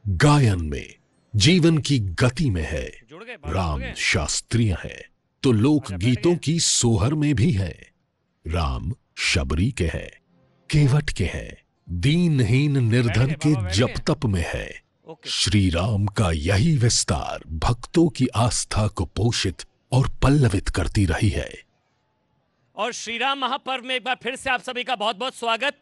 गायन में, जीवन की गति में है। राम शास्त्रीय है तो लोक गीतों की सोहर में भी है। राम शबरी के हैं, केवट के हैं, दीनहीन निर्धन के जप तप में है। श्री राम का यही विस्तार भक्तों की आस्था को पोषित और पल्लवित करती रही है। और श्री राम महापर्व में एक बार फिर से आप सभी का बहुत बहुत स्वागत।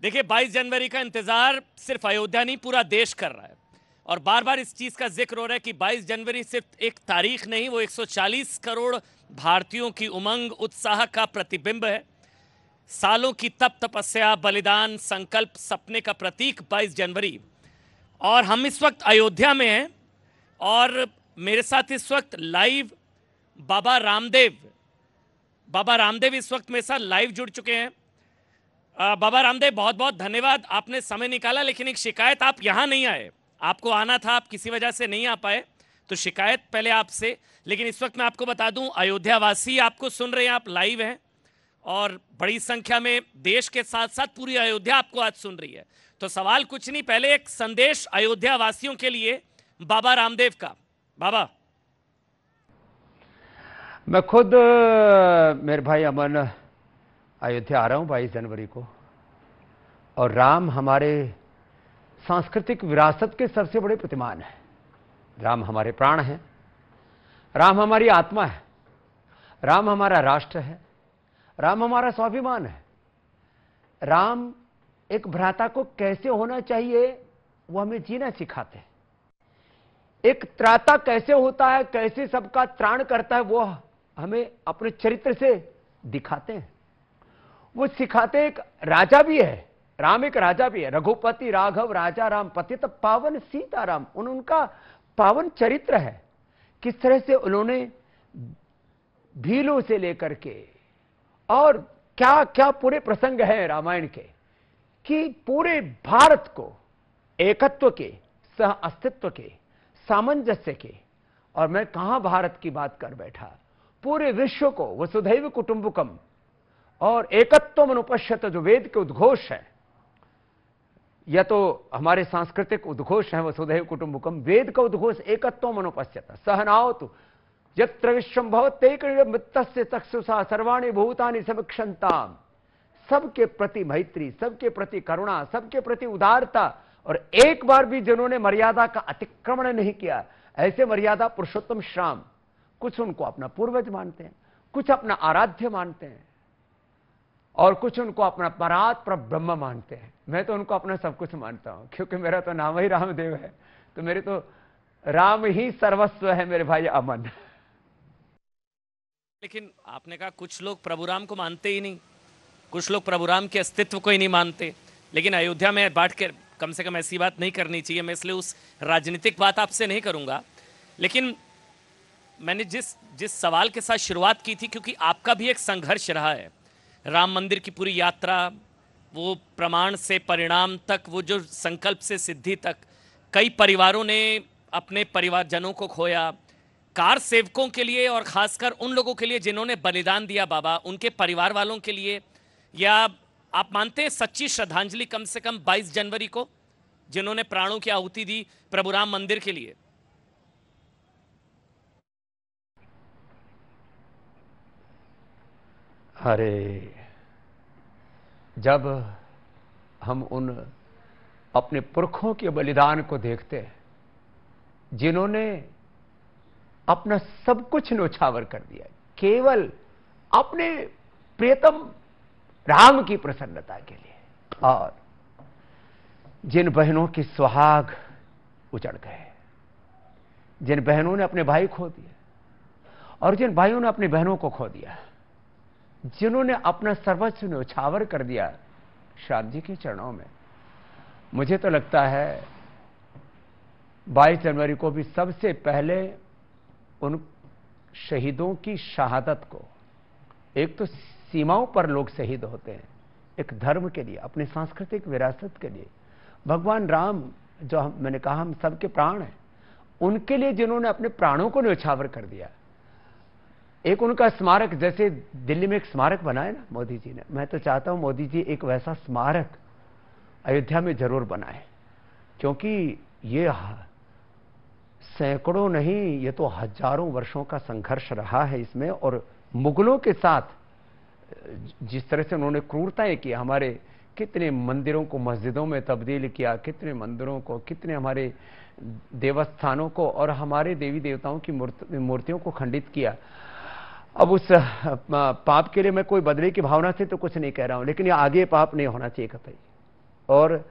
देखिए 22 जनवरी का इंतजार सिर्फ अयोध्या नहीं पूरा देश कर रहा है और बार बार इस चीज का जिक्र हो रहा है कि 22 जनवरी सिर्फ एक तारीख नहीं, वो 140 करोड़ भारतीयों की उमंग उत्साह का प्रतिबिंब है। सालों की तप तपस्या, बलिदान, संकल्प, सपने का प्रतीक 22 जनवरी। और हम इस वक्त अयोध्या में हैं और मेरे साथ इस वक्त लाइव बाबा रामदेव इस वक्त मेरे साथ लाइव जुड़ चुके हैं। बाबा रामदेव, बहुत बहुत धन्यवाद, आपने समय निकाला। लेकिन एक शिकायत, आप यहाँ नहीं आए, आपको आना था, आप किसी वजह से नहीं आ पाए, तो शिकायत पहले आपसे। लेकिन इस वक्त मैं आपको बता दूं, अयोध्या वासी आपको सुन रहे हैं, आप लाइव हैं और बड़ी संख्या में देश के साथ साथ पूरी अयोध्या आपको आज सुन रही है। तो सवाल कुछ नहीं, पहले एक संदेश अयोध्या वासियों के लिए बाबा रामदेव का। बाबा, मैं खुद मेरे भाई अमन अयोध्या आ रहा हूं 22 जनवरी को, और राम हमारे सांस्कृतिक विरासत के सबसे बड़े प्रतिमान है। राम हमारे प्राण हैं, राम हमारी आत्मा है, राम हमारा राष्ट्र है, राम हमारा स्वाभिमान है। राम एक भ्राता को कैसे होना चाहिए वो हमें जीना सिखाते हैं। एक त्राता कैसे होता है, कैसे सबका त्राण करता है, वो हमें अपने चरित्र से दिखाते हैं। वो सिखाते एक राजा भी है, राम एक राजा भी है। रघुपति राघव राजा राम, पतित पावन सीता राम, उनका पावन चरित्र है। किस तरह से उन्होंने भीलों से लेकर के और क्या क्या पूरे प्रसंग हैं रामायण के, कि पूरे भारत को एकत्व के, सह अस्तित्व के, सामंजस्य के, और मैं कहां भारत की बात कर बैठा, पूरे विश्व को वसुधैव कुटुंबकम और एकत्वम अनुपश्यत, जो वेद के उद्घोष है, यह तो हमारे सांस्कृतिक उद्घोष है वसुधैव कुटुंबकम, वेद का उद्घोष एकत्वम अनुपश्यत सहनावतु यत्र विश्वम भवत्येकमित्तस्य चक्षुषा सर्वाणि भूतानि समीक्षन्ताम। सबके प्रति मैत्री, सबके प्रति करुणा, सबके प्रति उदारता, और एक बार भी जिन्होंने मर्यादा का अतिक्रमण नहीं किया, ऐसे मर्यादा पुरुषोत्तम श्याम। कुछ उनको अपना पूर्वज मानते हैं, कुछ अपना आराध्य मानते हैं, और कुछ उनको अपना परात्पर ब्रह्म मानते हैं। मैं तो उनको अपना सब कुछ मानता हूं, क्योंकि मेरा तो नाम ही रामदेव है, तो मेरे तो राम ही सर्वस्व है मेरे भाई अमन। लेकिन आपने कहा कुछ लोग प्रभु राम को मानते ही नहीं, कुछ लोग प्रभु राम के अस्तित्व को ही नहीं मानते। लेकिन अयोध्या में बैठ कर कम से कम ऐसी बात नहीं करनी चाहिए, मैं इसलिए उस राजनीतिक बात आपसे नहीं करूंगा। लेकिन मैंने जिस सवाल के साथ शुरुआत की थी, क्योंकि आपका भी एक संघर्ष रहा है, राम मंदिर की पूरी यात्रा, वो प्रमाण से परिणाम तक, वो जो संकल्प से सिद्धि तक, कई परिवारों ने अपने परिवारजनों को खोया। कार सेवकों के लिए और खासकर उन लोगों के लिए जिन्होंने बलिदान दिया बाबा, उनके परिवार वालों के लिए, या आप मानते हैं सच्ची श्रद्धांजलि कम से कम 22 जनवरी को, जिन्होंने प्राणों की आहुति दी प्रभु राम मंदिर के लिए? अरे, जब हम उन अपने पुरखों के बलिदान को देखते हैं, जिन्होंने अपना सब कुछ न्योछावर कर दिया केवल अपने प्रियतम राम की प्रसन्नता के लिए, और जिन बहनों की सुहाग उजड़ गए, जिन बहनों ने अपने भाई खो दिए, और जिन भाइयों ने अपनी बहनों को खो दिया, जिन्होंने अपना सर्वस्व न्योछावर कर दिया श्याम जी के चरणों में, मुझे तो लगता है 22 जनवरी को भी सबसे पहले उन शहीदों की शहादत को, एक तो सीमाओं पर लोग शहीद होते हैं एक धर्म के लिए, अपनी सांस्कृतिक विरासत के लिए। भगवान राम, जो मैंने कहा हम सबके प्राण हैं, उनके लिए जिन्होंने अपने प्राणों को न्योछावर कर दिया, एक उनका स्मारक, जैसे दिल्ली में एक स्मारक बनाए ना मोदी जी ने, मैं तो चाहता हूं मोदी जी एक वैसा स्मारक अयोध्या में जरूर बनाए, क्योंकि ये सैकड़ों नहीं, ये तो हजारों वर्षों का संघर्ष रहा है इसमें। और मुगलों के साथ जिस तरह से उन्होंने क्रूरताएं की, हमारे कितने मंदिरों को मस्जिदों में तब्दील किया, कितने मंदिरों को, कितने हमारे देवस्थानों को और हमारे देवी देवताओं की मूर्तियों को खंडित किया। अब उस पाप के लिए मैं कोई बदले की भावना से तो कुछ नहीं कह रहा हूं, लेकिन ये आगे पाप नहीं होना चाहिए कतई। और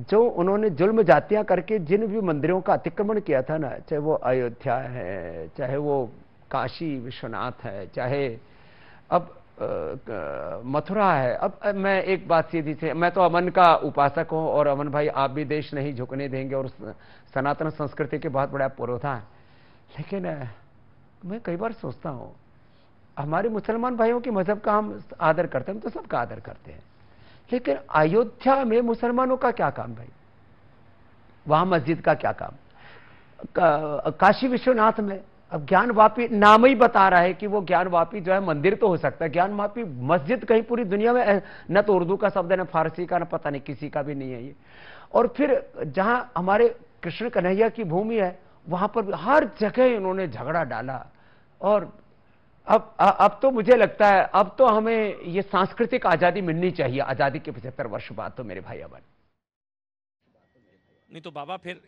जो उन्होंने जुल्म जातियां करके जिन भी मंदिरों का अतिक्रमण किया था ना, चाहे वो अयोध्या है, चाहे वो काशी विश्वनाथ है, चाहे अब मथुरा है। अब मैं एक बात सीधी से, मैं तो अमन का उपासक हूं, और अमन भाई आप भी देश नहीं झुकने देंगे और सनातन संस्कृति के बहुत बड़ा पुरोधा है। लेकिन मैं कई बार सोचता हूं, हमारे मुसलमान भाइयों के मजहब का हम आदर करते हैं, हम तो सबका आदर करते हैं, लेकिन अयोध्या में मुसलमानों का क्या काम भाई? वहां मस्जिद का क्या काम? काशी विश्वनाथ में अब ज्ञानवापी नाम ही बता रहा है कि वो ज्ञानवापी जो है मंदिर तो हो सकता है, ज्ञानवापी मस्जिद कहीं पूरी दुनिया में न तो उर्दू का शब्द है, न फारसी का, न पता नहीं किसी का भी नहीं है ये। और फिर जहां हमारे कृष्ण कन्हैया की भूमि है, वहां पर हर जगह उन्होंने झगड़ा डाला। और अब तो मुझे लगता है अब तो हमें ये सांस्कृतिक आजादी मिलनी चाहिए, आजादी के 75 वर्ष बाद तो मेरे भाई अमन। नहीं तो बाबा फिर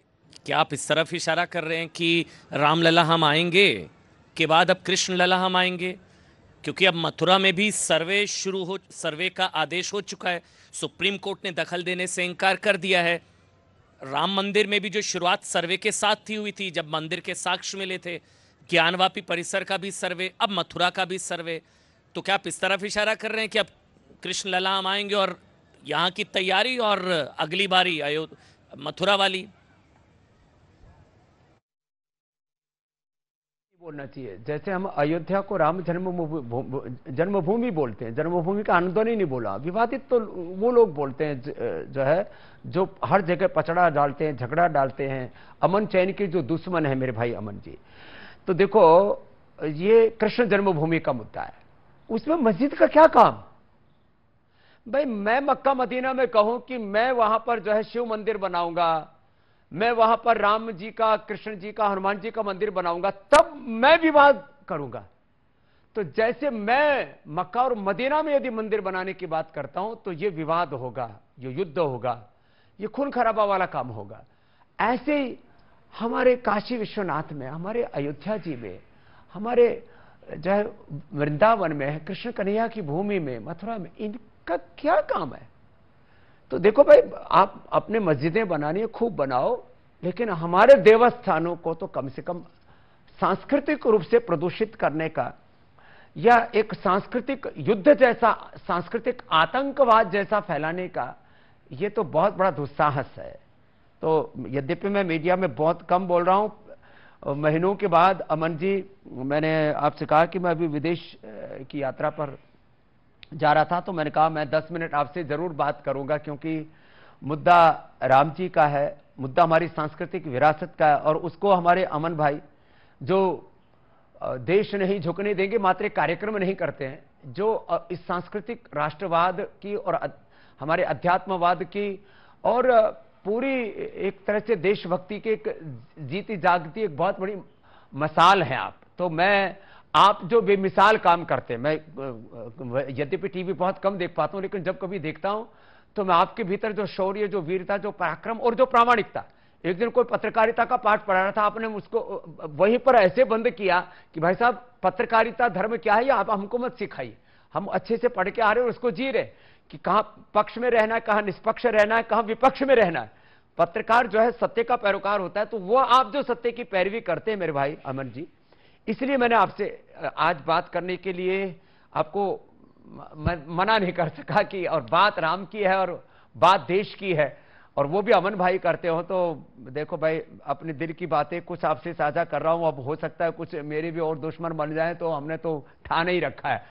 क्या आप इस तरफ इशारा कर रहे हैं कि रामलला हम आएंगे के बाद अब कृष्ण लला हम आएंगे? क्योंकि अब मथुरा में भी सर्वे का आदेश हो चुका है, सुप्रीम कोर्ट ने दखल देने से इनकार कर दिया है। राम मंदिर में भी जो शुरुआत सर्वे के साथ हुई थी, जब मंदिर के साक्ष्य मिले थे, ज्ञानवापी परिसर का भी सर्वे, अब मथुरा का भी सर्वे। तो क्या आप इस तरफ इशारा कर रहे हैं कि अब कृष्ण लला हम आएंगे और यहाँ की तैयारी और अगली बारी मथुरा वाली? बोलना चाहिए, जैसे हम अयोध्या को राम जन्मभूमि बोलते हैं, जन्मभूमि का आंदोलन ही नहीं बोला, विवादित तो वो लोग बोलते हैं जो है, जो हर जगह पचड़ा डालते हैं, झगड़ा डालते हैं, अमन चैन के जो दुश्मन है मेरे भाई अमन जी। तो देखो, ये कृष्ण जन्मभूमि का मुद्दा है, उसमें मस्जिद का क्या काम भाई? मैं मक्का मदीना में कहूं कि मैं वहां पर जो है शिव मंदिर बनाऊंगा, मैं वहां पर राम जी का, कृष्ण जी का, हनुमान जी का मंदिर बनाऊंगा, तब मैं विवाद करूंगा। तो जैसे मैं मक्का और मदीना में यदि मंदिर बनाने की बात करता हूं तो यह विवाद होगा, ये युद्ध होगा, ये खून खराबा वाला काम होगा। ऐसे ही हमारे काशी विश्वनाथ में, हमारे अयोध्या जी में, हमारे जो है वृंदावन में, कृष्ण कन्हैया की भूमि में, मथुरा में, इनका क्या काम है? तो देखो भाई, आप अपने मस्जिदें बनानी है, खूब बनाओ, लेकिन हमारे देवस्थानों को तो कम से कम सांस्कृतिक रूप से प्रदूषित करने का, या एक सांस्कृतिक युद्ध जैसा, सांस्कृतिक आतंकवाद जैसा फैलाने का, यह तो बहुत बड़ा दुस्साहस है। तो यद्यपि मैं मीडिया में बहुत कम बोल रहा हूं, महीनों के बाद अमन जी, मैंने आपसे कहा कि मैं अभी विदेश की यात्रा पर जा रहा था, तो मैंने कहा मैं 10 मिनट आपसे जरूर बात करूंगा, क्योंकि मुद्दा राम जी का है, मुद्दा हमारी सांस्कृतिक विरासत का है, और उसको हमारे अमन भाई जो देश नहीं झुकने देंगे मात्र एक कार्यक्रम नहीं करते हैं, जो इस सांस्कृतिक राष्ट्रवाद की और हमारे अध्यात्मवाद की और पूरी एक तरह से देशभक्ति की एक जीती जागती एक बहुत बड़ी मिसाल है आप। तो आप जो बेमिसाल काम करते हैं, मैं यद्यपि टीवी बहुत कम देख पाता हूं, लेकिन जब कभी देखता हूं तो मैं आपके भीतर जो शौर्य, जो वीरता, जो पराक्रम और जो प्रामाणिकता, एक दिन कोई पत्रकारिता का पाठ पढ़ा रहा था, आपने उसको वहीं पर ऐसे बंद किया कि भाई साहब, पत्रकारिता धर्म क्या है, आप हमको मत सिखाइए, हम अच्छे से पढ़ के आ रहे हैं और उसको जी रहे कि कहां पक्ष में रहना है, कहां निष्पक्ष रहना है, कहां विपक्ष में रहना है। पत्रकार जो है सत्य का पैरोकार होता है, तो वो आप जो सत्य की पैरवी करते हैं मेरे भाई अमन जी, इसलिए मैंने आपसे आज बात करने के लिए आपको मना नहीं कर सका कि, और बात राम की है और बात देश की है, और वो भी अमन भाई करते हो। तो देखो भाई, अपने दिल की बातें कुछ आपसे साझा कर रहा हूं, अब हो सकता है कुछ मेरे भी और दुश्मन बन जाए, तो हमने तो ठान ही रखा है।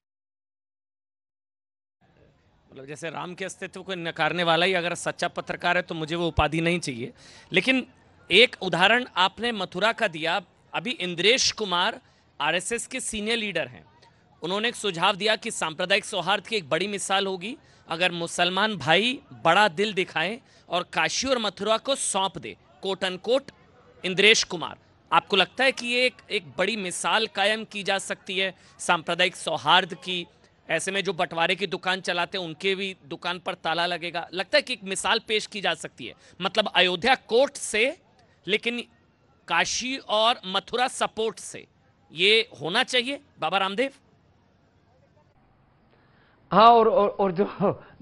मतलब जैसे राम के अस्तित्व को नकारने वाला ही अगर सच्चा पत्रकार है तो मुझे वो उपाधि नहीं चाहिए। लेकिन एक उदाहरण आपने मथुरा का दिया। अभी इंद्रेश कुमार आरएसएस के सीनियर लीडर हैं, उन्होंने एक सुझाव दिया कि सांप्रदायिक सौहार्द की एक बड़ी मिसाल होगी अगर मुसलमान भाई बड़ा दिल दिखाएं और काशी और मथुरा को सौंप दे कोट अनकोट इंद्रेश कुमार, आपको लगता है कि ये एक बड़ी मिसाल कायम की जा सकती है सांप्रदायिक सौहार्द की? ऐसे में जो बंटवारे की दुकान चलाते हैं उनके भी दुकान पर ताला लगेगा। लगता है कि एक मिसाल पेश की जा सकती है, मतलब अयोध्या कोर्ट से, लेकिन काशी और मथुरा सपोर्ट से। ये होना चाहिए बाबा रामदेव। हाँ, और जो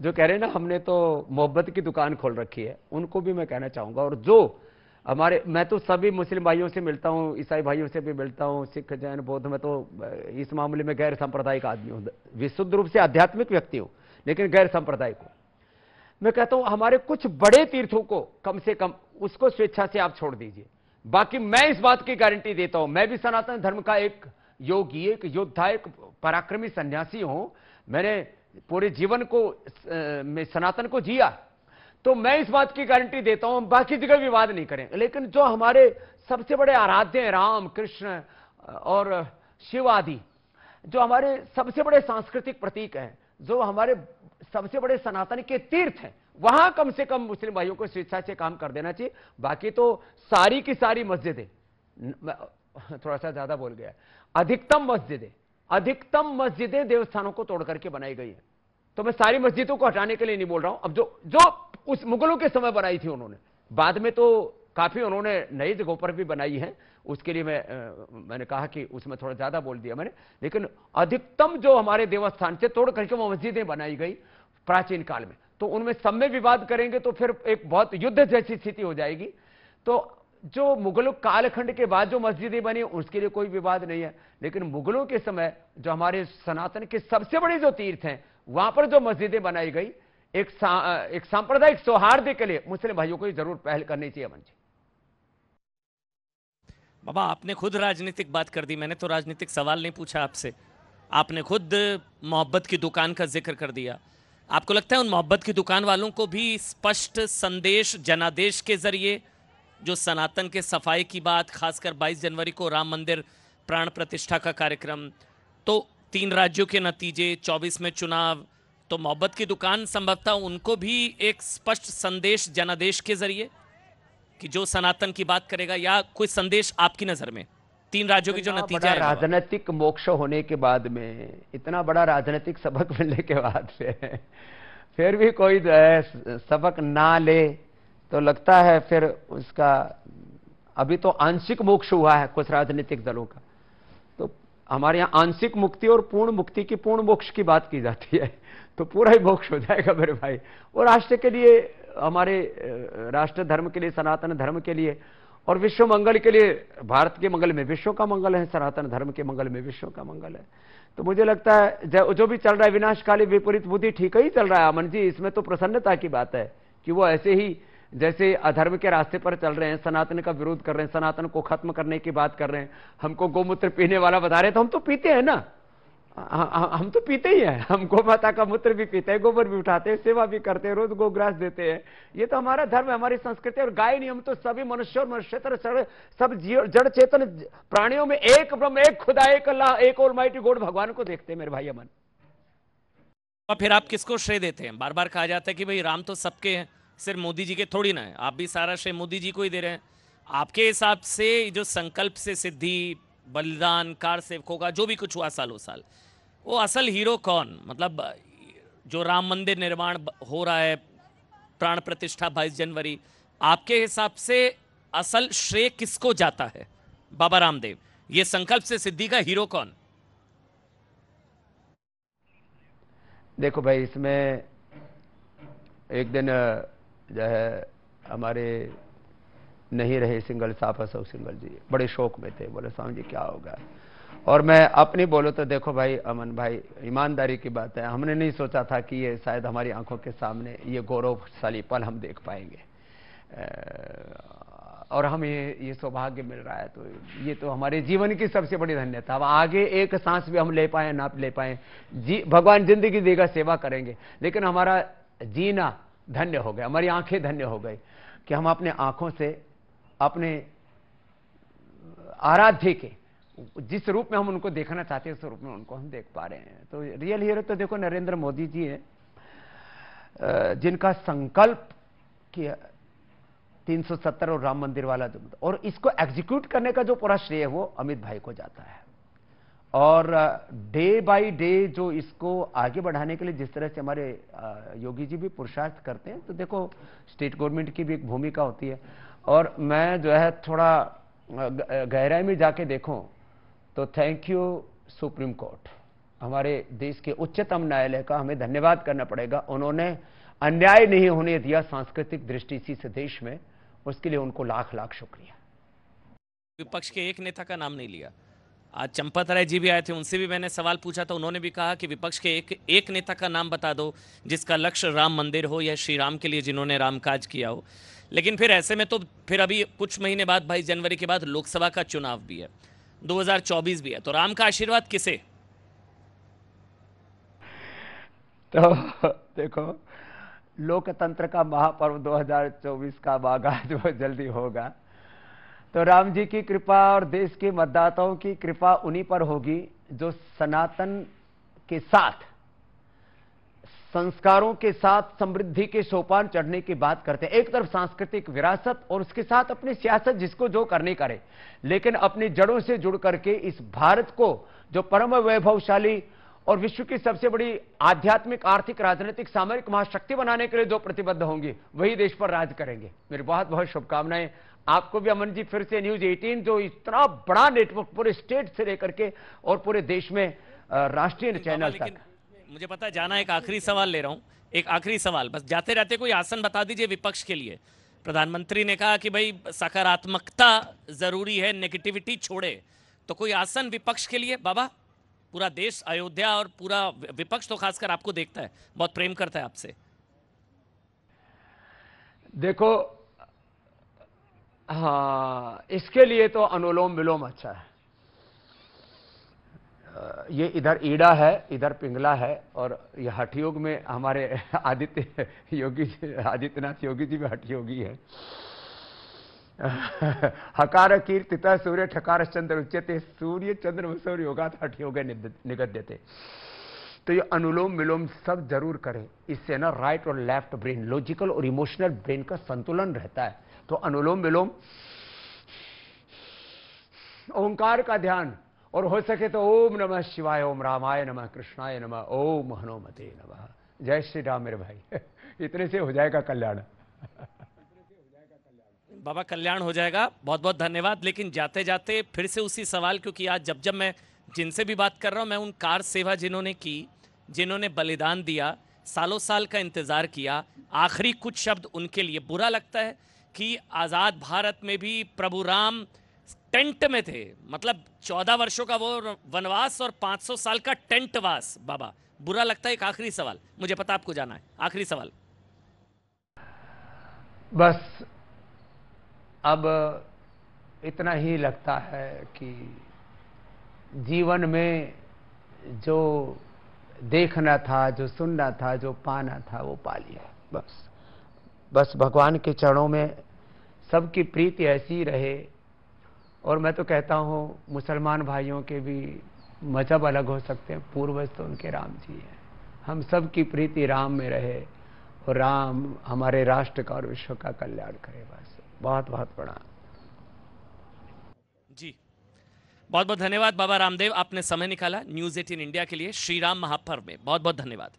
जो कह रहे हैं ना, हमने तो मोहब्बत की दुकान खोल रखी है, उनको भी मैं कहना चाहूंगा। और जो हमारे, मैं तो सभी मुस्लिम भाइयों से मिलता हूँ, ईसाई भाइयों से भी मिलता हूँ, सिख जैन बौद्ध में, तो इस मामले में गैर सांप्रदायिक आदमी हूँ, विशुद्ध रूप से आध्यात्मिक व्यक्ति हूँ, लेकिन गैर सांप्रदायिक हूँ। मैं कहता हूं हमारे कुछ बड़े तीर्थों को कम से कम उसको स्वेच्छा से आप छोड़ दीजिए। बाकी मैं इस बात की गारंटी देता हूं, मैं भी सनातन धर्म का एक योगी, एक योद्धा, एक पराक्रमी सन्यासी हूं। मैंने पूरे जीवन को में सनातन को जिया, तो मैं इस बात की गारंटी देता हूं बाकी जगह विवाद नहीं करें। लेकिन जो हमारे सबसे बड़े आराध्य हैं, राम कृष्ण और शिव आदि, जो हमारे सबसे बड़े सांस्कृतिक प्रतीक हैं, जो हमारे सबसे बड़े सनातन के तीर्थ हैं, वहां कम से कम मुस्लिम भाइयों को स्वेच्छा से काम कर देना चाहिए। बाकी तो सारी की सारी मस्जिदें, थोड़ा सा ज्यादा बोल गया, अधिकतम मस्जिदें देवस्थानों को तोड़ करके बनाई गई है। तो मैं सारी मस्जिदों को हटाने के लिए नहीं बोल रहा हूं। अब जो उस मुगलों के समय बनाई थी उन्होंने, बाद में तो काफी उन्होंने नई जगहों पर भी बनाई है, उसके लिए मैंने कहा कि उसमें थोड़ा ज्यादा बोल दिया मैंने। लेकिन अधिकतम जो हमारे देवस्थान से तोड़ करके वो मस्जिदें बनाई गई प्राचीन काल में, तो उनमें सब में विवाद करेंगे तो फिर एक बहुत युद्ध जैसी स्थिति हो जाएगी। तो जो मुगलों कालखंड के बाद जो मस्जिदें बनी उसके लिए कोई विवाद नहीं है, लेकिन मुगलों के समय जो हमारे सनातन के सबसे बड़े जो तीर्थ हैं, वहां पर जो मस्जिदें बनाई गई, एक सांप्रदायिक सौहार्द के लिए मुस्लिम भाइयों को जरूर पहल करनी चाहिए। मंच बाबा, आपने खुद राजनीतिक बात कर दी, मैंने तो राजनीतिक सवाल नहीं पूछा आपसे। आपने खुद मोहब्बत की दुकान का जिक्र कर दिया। आपको लगता है उन मोहब्बत की दुकान वालों को भी स्पष्ट संदेश जनादेश के जरिए, जो सनातन के सफाई की बात, खासकर 22 जनवरी को राम मंदिर प्राण प्रतिष्ठा का कार्यक्रम, तो 3 राज्यों के नतीजे, 24 में चुनाव, तो मोहब्बत की दुकान संभवतः उनको भी एक स्पष्ट संदेश जनादेश के जरिए कि जो सनातन की बात करेगा, या कोई संदेश आपकी नजर में 3 राज्यों की जो नतीजा है? राजनीतिक मोक्ष होने के बाद में, इतना बड़ा राजनीतिक सबक मिलने के बाद से फिर भी कोई सबक ना ले तो लगता है फिर उसका, अभी तो आंशिक मोक्ष हुआ है कुछ राजनीतिक दलों का। तो हमारे यहां आंशिक मुक्ति और पूर्ण मुक्ति की, पूर्ण मोक्ष की बात की जाती है, तो पूरा ही मोक्ष हो जाएगा मेरे भाई। और राष्ट्र के लिए, हमारे राष्ट्र धर्म के लिए, सनातन धर्म के लिए और विश्व मंगल के लिए, भारत के मंगल में विश्व का मंगल है, सनातन धर्म के मंगल में विश्व का मंगल है। तो मुझे लगता है जो भी चल रहा है विनाशकाली विपरीत बुद्धि ठीक ही चल रहा है अमन जी। इसमें तो प्रसन्नता की बात है कि वो ऐसे ही जैसे अधर्म के रास्ते पर चल रहे हैं, सनातन का विरोध कर रहे हैं, सनातन को खत्म करने की बात कर रहे हैं, हमको गोमूत्र पीने वाला बता रहे हैं, तो हम तो पीते हैं ना, हम तो पीते ही हैं। हम गौ माता का मूत्र भी पीते हैं, गोबर भी उठाते हैं, सेवा भी करते हैं, रोज गोग्रास देते हैं। ये तो हमारा धर्म है, हमारी संस्कृति। और गाय नहीं, हम तो सभी मनुष्य और मनुष्यतर सब जड़ चेतन प्राणियों में एक ब्रह्म, एक खुदा, एक अल्लाह, एक ऑलमाइटी गॉड भगवान को देखते हैं मेरे भाई अमन। और फिर आप किसको श्रेय देते हैं? बार बार कहा जाता है कि भाई राम तो सबके हैं, सिर्फ मोदी जी के थोड़ी ना है। आप भी सारा श्रेय मोदी जी को ही दे रहे हैं। आपके हिसाब से जो संकल्प से सिद्धि, बलिदान, कार सेवकों का जो भी कुछ हुआ सालों साल, वो असल हीरो कौन? मतलब जो राम मंदिर निर्माण हो रहा है, प्राण प्रतिष्ठा 22 जनवरी, आपके हिसाब से असल श्रेय किसको जाता है बाबा रामदेव? ये संकल्प से सिद्धि का हीरो कौन? देखो भाई, इसमें एक दिन जो है हमारे नहीं रहे सिंगल साहब, अशोक सिंगल जी बड़े शौक में थे, बोले स्वामी जी क्या होगा। और मैं अपनी बोलो तो देखो भाई अमन भाई, ईमानदारी की बात है, हमने नहीं सोचा था कि ये शायद हमारी आंखों के सामने ये गौरवशाली पल हम देख पाएंगे, और हमें ये सौभाग्य मिल रहा है। तो ये तो हमारे जीवन की सबसे बड़ी धन्यता। अब आगे एक सांस भी हम ले पाए ना ले पाए, भगवान जिंदगी देगा, सेवा करेंगे, लेकिन हमारा जीना धन्य हो गया, हमारी आंखें धन्य हो गई कि हम अपने आंखों से अपने आराध्य के जिस रूप में हम उनको देखना चाहते हैं, उस रूप में उनको हम देख पा रहे हैं। तो रियल हीरो तो देखो नरेंद्र मोदी जी हैं, जिनका संकल्प कि 370 और राम मंदिर वाला जो, और इसको एग्जीक्यूट करने का जो पूरा श्रेय है वो अमित भाई को जाता है। और डे बाय डे जो इसको आगे बढ़ाने के लिए जिस तरह से हमारे योगी जी भी पुरुषार्थ करते हैं, तो देखो स्टेट गवर्नमेंट की भी एक भूमिका होती है। और मैं जो है थोड़ा गहराई में जाके देखूं तो थैंक यू सुप्रीम कोर्ट, हमारे देश के उच्चतम न्यायालय का हमें धन्यवाद करना पड़ेगा। उन्होंने अन्याय नहीं होने दिया सांस्कृतिक दृष्टि से देश में, उसके लिए उनको लाख लाख शुक्रिया। विपक्ष के एक नेता का नाम नहीं लिया। आज चंपत राय जी भी आए थे, उनसे भी मैंने सवाल पूछा था, उन्होंने भी कहा कि विपक्ष के एक नेता का नाम बता दो जिसका लक्ष्य राम मंदिर हो या श्री राम के लिए जिन्होंने रामकाज किया हो। लेकिन फिर ऐसे में तो फिर अभी कुछ महीने बाद 22 जनवरी के बाद लोकसभा का चुनाव भी है, 2024 भी है, तो राम का आशीर्वाद किसे? तो देखो, लोकतंत्र का महापर्व 2024 का आगाज वो जल्दी होगा, तो राम जी की कृपा और देश के मतदाताओं की कृपा उन्हीं पर होगी जो सनातन के साथ, संस्कारों के साथ समृद्धि के सोपान चढ़ने की बात करते हैं। एक तरफ सांस्कृतिक विरासत और उसके साथ अपनी सियासत, जिसको जो करनी करे, लेकिन अपनी जड़ों से जुड़ करके इस भारत को जो परम वैभवशाली और विश्व की सबसे बड़ी आध्यात्मिक, आर्थिक, राजनीतिक, सामरिक महाशक्ति बनाने के लिए जो प्रतिबद्ध होंगे वही देश पर राज करेंगे। मेरी बहुत बहुत शुभकामनाएं आपको भी अमन जी। फिर से न्यूज 18 जो इतना बड़ा नेटवर्क पूरे स्टेट से लेकर के और पूरे देश में राष्ट्रीय चैनल तक। मुझे पता है जाना, एक आखिरी सवाल ले रहा हूं, एक आखिरी सवाल, बस जाते रहते कोई आसन बता दीजिए विपक्ष के लिए। प्रधानमंत्री ने कहा कि भाई सकारात्मकता जरूरी है, नेगेटिविटी छोड़े, तो कोई आसन विपक्ष के लिए? बाबा, पूरा देश, अयोध्या और पूरा विपक्ष तो खासकर आपको देखता है, बहुत प्रेम करता है आपसे। देखो, हाँ, इसके लिए तो अनुलोम विलोम अच्छा है। ये इधर ईड़ा है, इधर पिंगला है, और ये हठयोग में हमारे आदित्यनाथ योगी जी भी हठयोगी है। हकार कीर्तितः सूर्य ठकार चंद्र उच्यते सूर्य चंद्र वसौर योगात हठयोगे निगद्यते। तो ये अनुलोम विलोम सब जरूर करें, इससे ना राइट और लेफ्ट ब्रेन, लॉजिकल और इमोशनल ब्रेन का संतुलन रहता है। तो अनुलोम विलोम, ओंकार का ध्यान, और हो सके तो ओम नमः शिवाय, ओम रामाय नमः, कृष्णाय नमः, ओम हनुमते नमः, जय श्री राम मेरे भाई। इतने से हो जाएगा कल्याण। बाबा, कल्याण हो जाएगा, बहुत बहुत धन्यवाद। लेकिन जाते जाते फिर से उसी सवाल, क्योंकि आज जब जब मैं जिनसे भी बात कर रहा हूं, मैं उन कार सेवा जिन्होंने की, जिन्होंने बलिदान दिया, सालों साल का इंतजार किया, आखिरी कुछ शब्द उनके लिए। बुरा लगता है कि आज़ाद भारत में भी प्रभु राम टेंट में थे, मतलब 14 वर्षों का वो वनवास और 500 साल का टेंटवास। बाबा, बुरा लगता है? एक आखिरी सवाल, मुझे पता आपको जाना है, आखिरी सवाल। बस अब इतना ही लगता है कि जीवन में जो देखना था, जो सुनना था, जो पाना था, वो पा लिया। बस भगवान के चरणों में सबकी प्रीति ऐसी रहे। और मैं तो कहता हूँ, मुसलमान भाइयों के भी मजहब अलग हो सकते हैं, पूर्वज तो उनके राम जी हैं। हम सब की प्रीति राम में रहे, और राम हमारे राष्ट्र का और विश्व का कल्याण करे। बस बहुत बहुत प्रणाम जी, बहुत बहुत धन्यवाद बाबा रामदेव, आपने समय निकाला न्यूज़ 18 इंडिया के लिए श्री राम महापर्व में। बहुत बहुत धन्यवाद।